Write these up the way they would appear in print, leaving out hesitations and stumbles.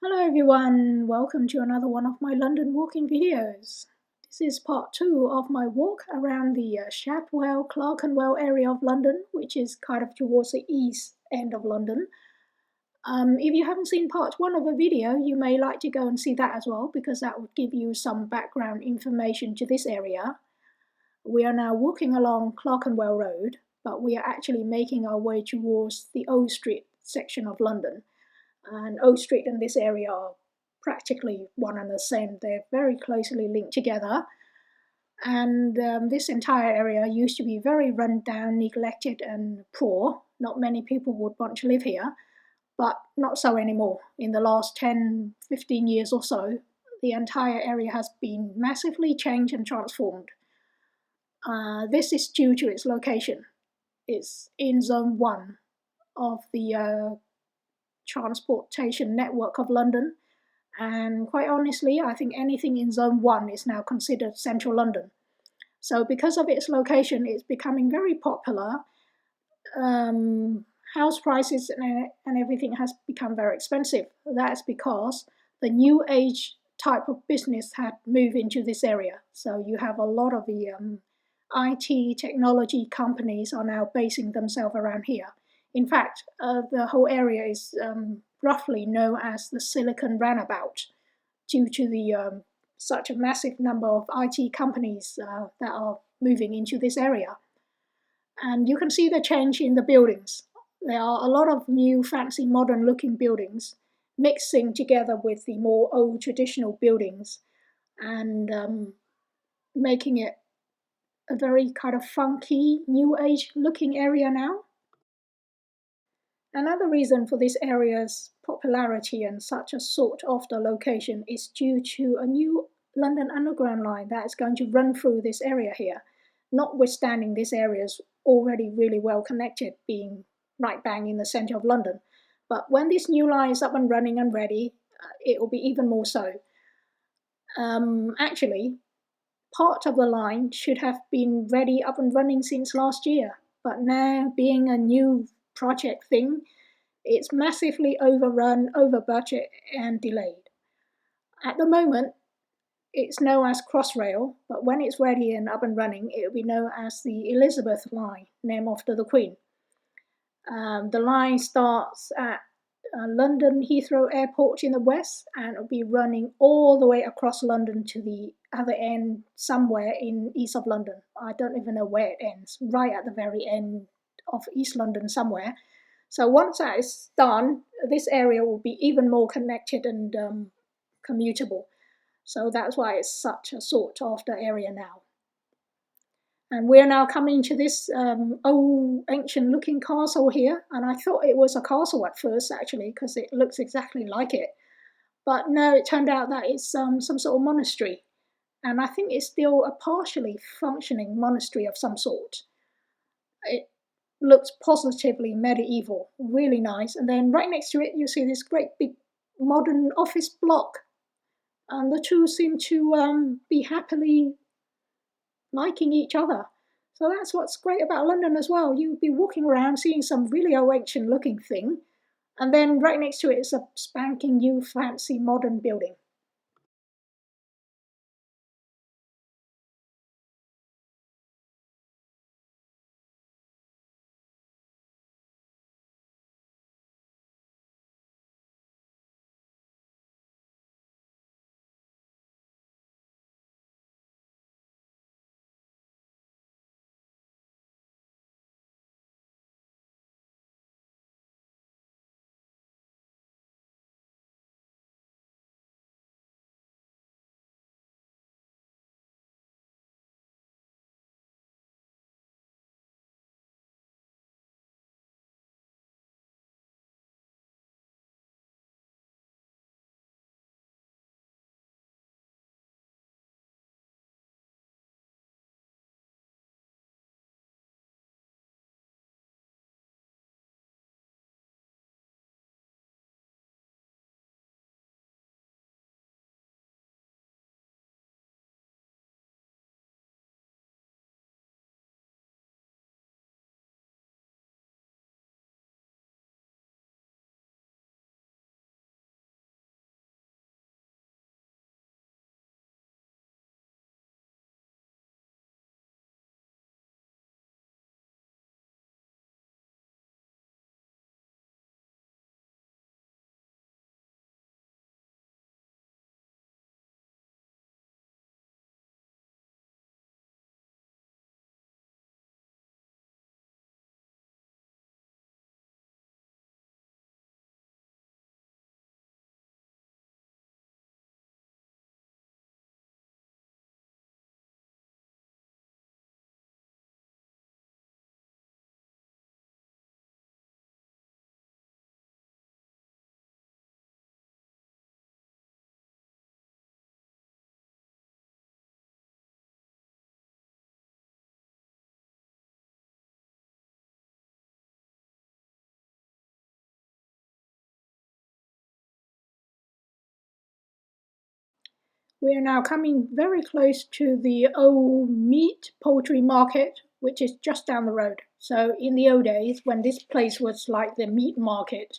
Hello everyone, welcome to another one of my London walking videos. This is part 2 of my walk around the Shadwell, Clerkenwell area of London, which is kind of towards the east end of London. If you haven't seen part 1 of a video, you may like to go and see that as well, because that would give you some background information to this area. We are now walking along Clerkenwell Road, but we are actually making our way towards the Old Street section of London. And Old Street and this area are practically one and the same. They're very closely linked together. And this entire area used to be very run down, neglected and poor. Not many people would want to live here, but not so anymore. In the last 10, 15 years or so, the entire area has been massively changed and transformed. This is due to its location. It's in Zone 1 of the transportation network of London, and quite honestly I think anything in Zone 1 is now considered central London. So because of its location, it's becoming very popular. House prices and everything has become very expensive. That's because the new age type of business had moved into this area. So you have a lot of the IT technology companies are now basing themselves around here. In fact, the whole area is roughly known as the Silicon Roundabout, due to the such a massive number of IT companies that are moving into this area. And you can see the change in the buildings. There are a lot of new, fancy, modern-looking buildings mixing together with the more old, traditional buildings, and making it a very kind of funky, new age looking area now. Another reason for this area's popularity and such a sought after location is due to a new London Underground line that is going to run through this area here, notwithstanding this area is already really well connected, being right bang in the centre of London. But when this new line is up and running and ready, it will be even more so. Actually, part of the line should have been ready, up and running since last year, but now, being a new project thing, it's massively overrun, over budget and delayed. At the moment, it's known as Crossrail, but when it's ready and up and running, it will be known as the Elizabeth Line, named after the Queen. The line starts at London Heathrow Airport in the west, and it'll be running all the way across London to the other end, somewhere in east of London. I don't even know where it ends, right at the very end of East London somewhere. So once that is done, this area will be even more connected and commutable. So that's why it's such a sought after area now. And we're now coming to this old ancient looking castle here. And I thought it was a castle at first, actually, because it looks exactly like it. But no, it turned out that it's some sort of monastery. And I think it's still a partially functioning monastery of some sort. It looks positively medieval, really nice. And then right next to it, you see this great big modern office block. And the two seem to be happily liking each other. So that's what's great about London as well. You'll be walking around seeing some really old ancient looking thing, and then right next to it is a spanking new fancy modern building. We are now coming very close to the old meat poultry market, which is just down the road. So in the old days, when this place was like the meat market,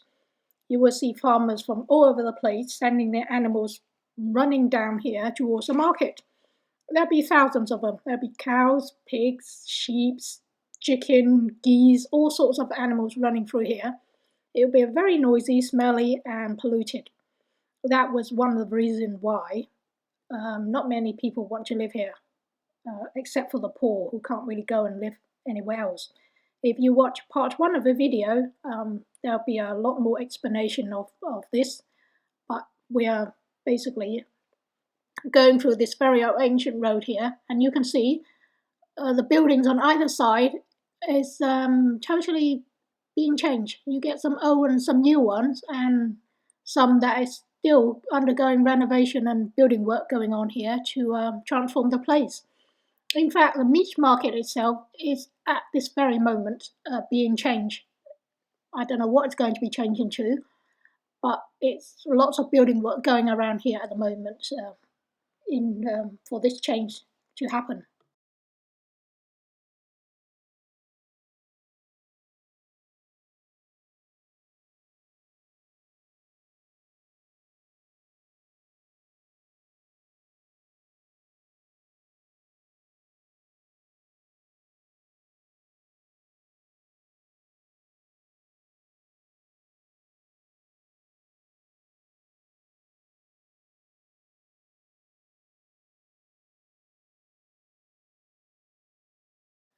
you will see farmers from all over the place sending their animals running down here towards the market. There'll be thousands of them. There'll be cows, pigs, sheep, chicken, geese, all sorts of animals running through here. It'll be very noisy, smelly, and polluted. That was one of the reasons why not many people want to live here, except for the poor who can't really go and live anywhere else. If you watch part one of the video, there'll be a lot more explanation of this, but we are basically going through this very ancient road here, and you can see the buildings on either side is totally being changed. You get some old and some new ones, and some that is still undergoing renovation and building work going on here to transform the place. In fact, the meat market itself is at this very moment being changed. I don't know what it's going to be changing to, but it's lots of building work going around here at the moment for this change to happen.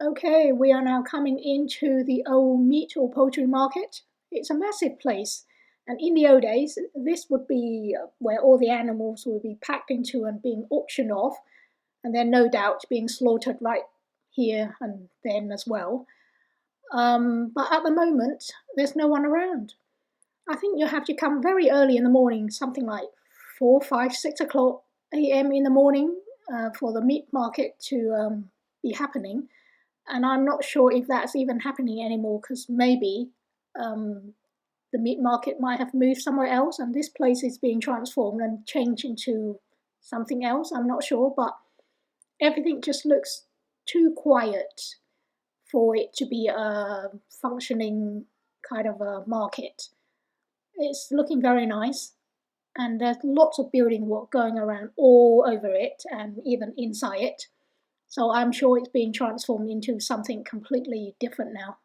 Okay, we are now coming into the old meat or poultry market. It's a massive place, and in the old days, this would be where all the animals would be packed into and being auctioned off, and then no doubt being slaughtered right here and then as well. But at the moment, there's no one around. I think you have to come very early in the morning, something like 4, 5, 6 o'clock a.m. in the morning for the meat market to be happening. And I'm not sure if that's even happening anymore because maybe um, the meat market might have moved somewhere else and this place is being transformed and changed into something else. I'm not sure, but everything just looks too quiet for it to be a functioning kind of a market. It's looking very nice, and there's lots of building work going around all over it and even inside it. So I'm sure it's being transformed into something completely different now.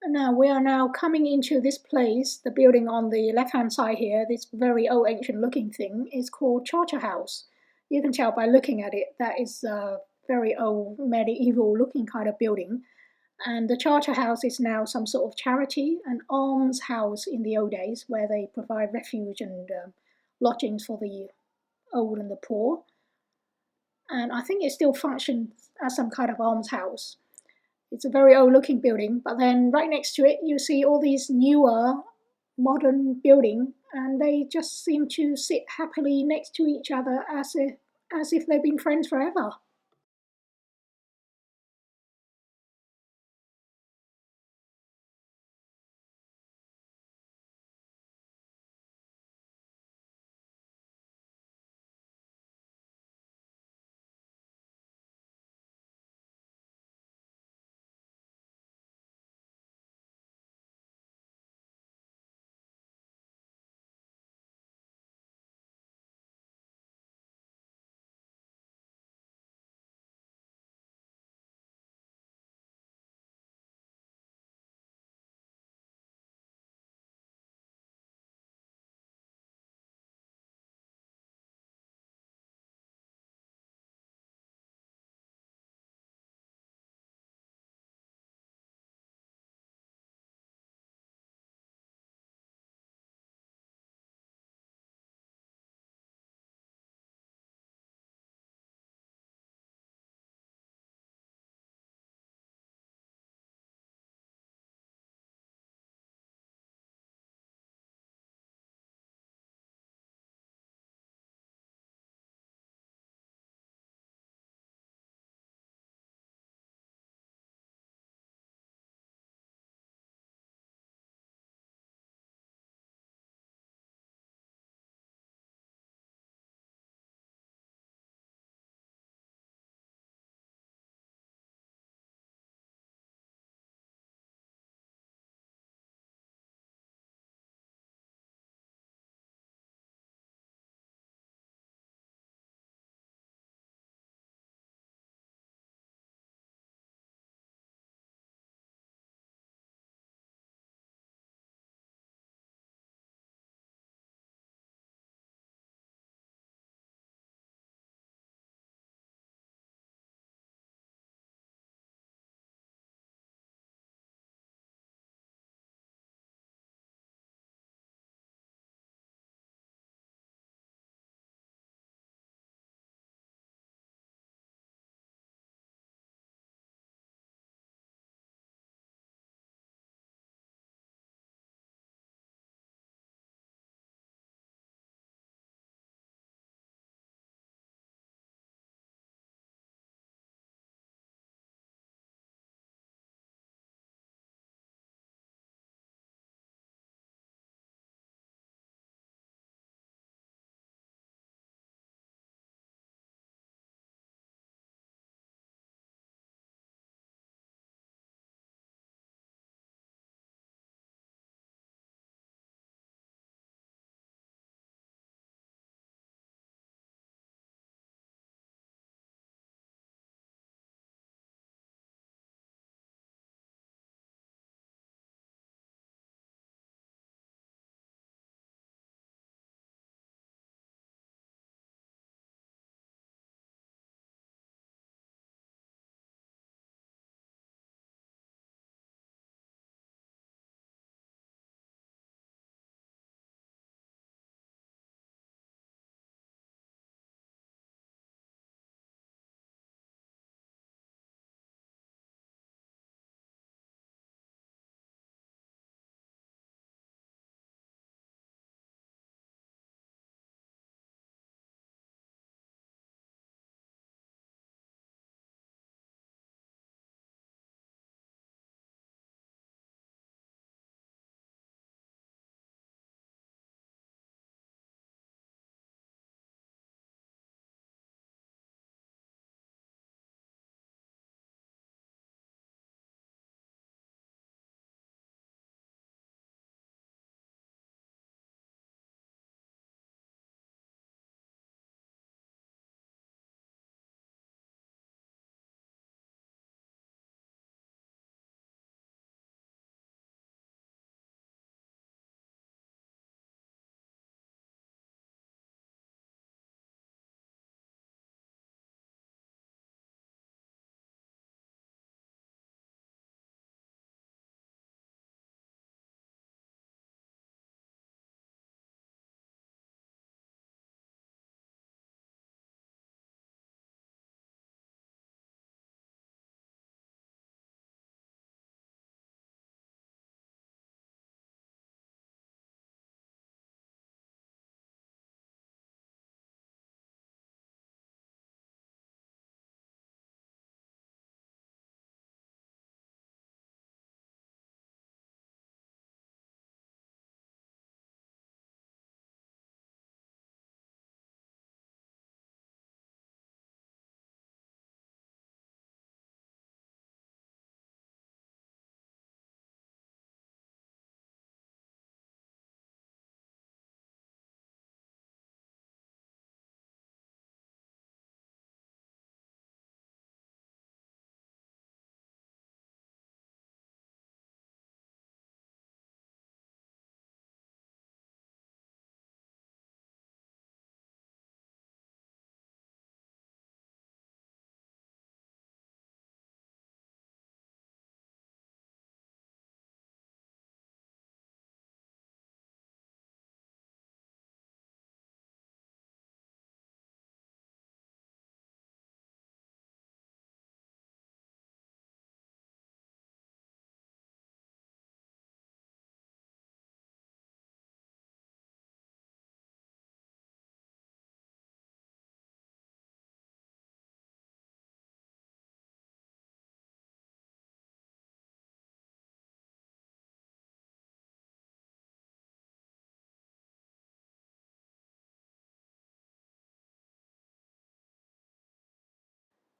Now we are now coming into this place. The building on the left-hand side here, this very old ancient-looking thing, is called Charterhouse. You can tell by looking at it that is a very old medieval-looking kind of building. And the Charterhouse is now some sort of charity, an almshouse in the old days, where they provide refuge and lodgings for the old and the poor. And I think it still functions as some kind of almshouse. It's a very old looking building, but then right next to it, you see all these newer modern building, and they just seem to sit happily next to each other as if they've been friends forever.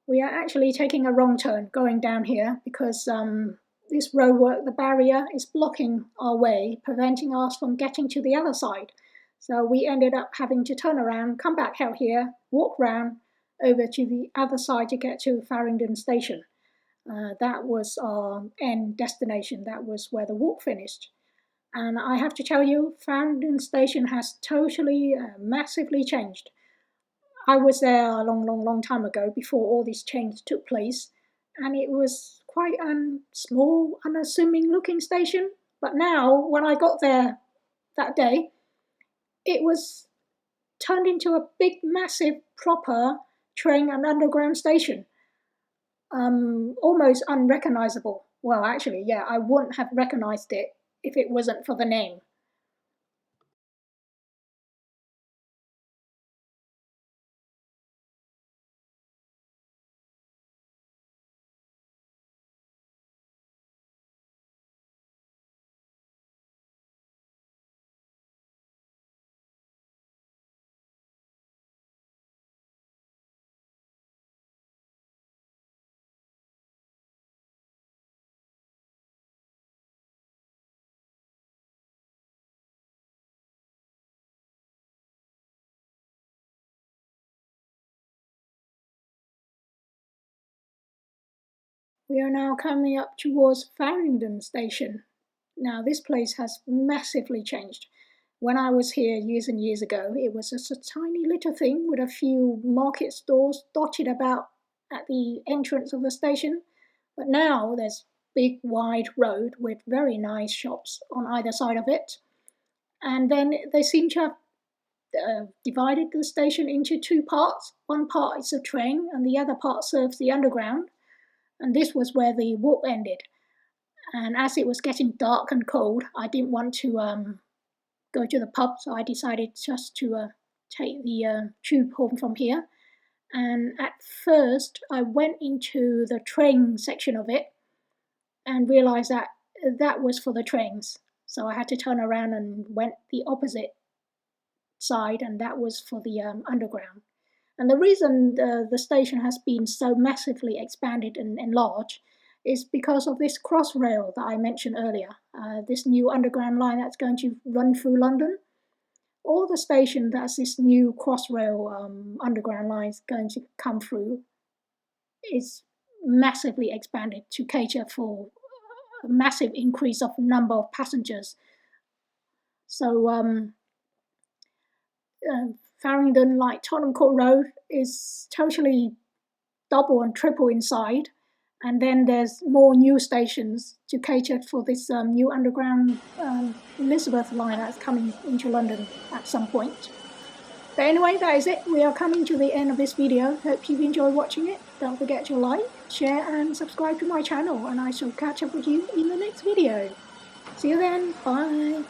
We are actually taking a wrong turn going down here because this roadwork, the barrier, is blocking our way, preventing us from getting to the other side. So we ended up having to turn around, come back out here, walk round over to the other side to get to Farringdon Station. That was our end destination. That was where the walk finished. And I have to tell you, Farringdon Station has totally, massively changed. I was there a long time ago before all this change took place, and it was quite a small, unassuming looking station. But now, when I got there that day, it was turned into a big, massive, proper train and underground station. Almost unrecognizable. Well, actually, yeah, I wouldn't have recognized it if it wasn't for the name. We are now coming up towards Farringdon Station. Now, this place has massively changed. When I was here years and years ago, it was just a tiny little thing with a few market stores dotted about at the entrance of the station. But now there's big wide road with very nice shops on either side of it. And then they seem to have divided the station into two parts. One part is a train, and the other part serves the underground. And this was where the walk ended. And as it was getting dark and cold, I didn't want to go to the pub, so I decided just to take the tube home from here. And at first, I went into the train section of it and realized that that was for the trains. So I had to turn around and went the opposite side, and that was for the underground. And the reason the station has been so massively expanded and enlarged is because of this crossrail that I mentioned earlier, this new underground line that's going to run through London. All the station that's this new crossrail underground line is going to come through is massively expanded to cater for a massive increase of number of passengers. So Farringdon, like Tottenham Court Road, is totally double and triple inside. And then there's more new stations to cater for this new underground Elizabeth line that's coming into London at some point. But anyway, that is it. We are coming to the end of this video. Hope you've enjoyed watching it. Don't forget to like, share and subscribe to my channel, and I shall catch up with you in the next video. See you then. Bye.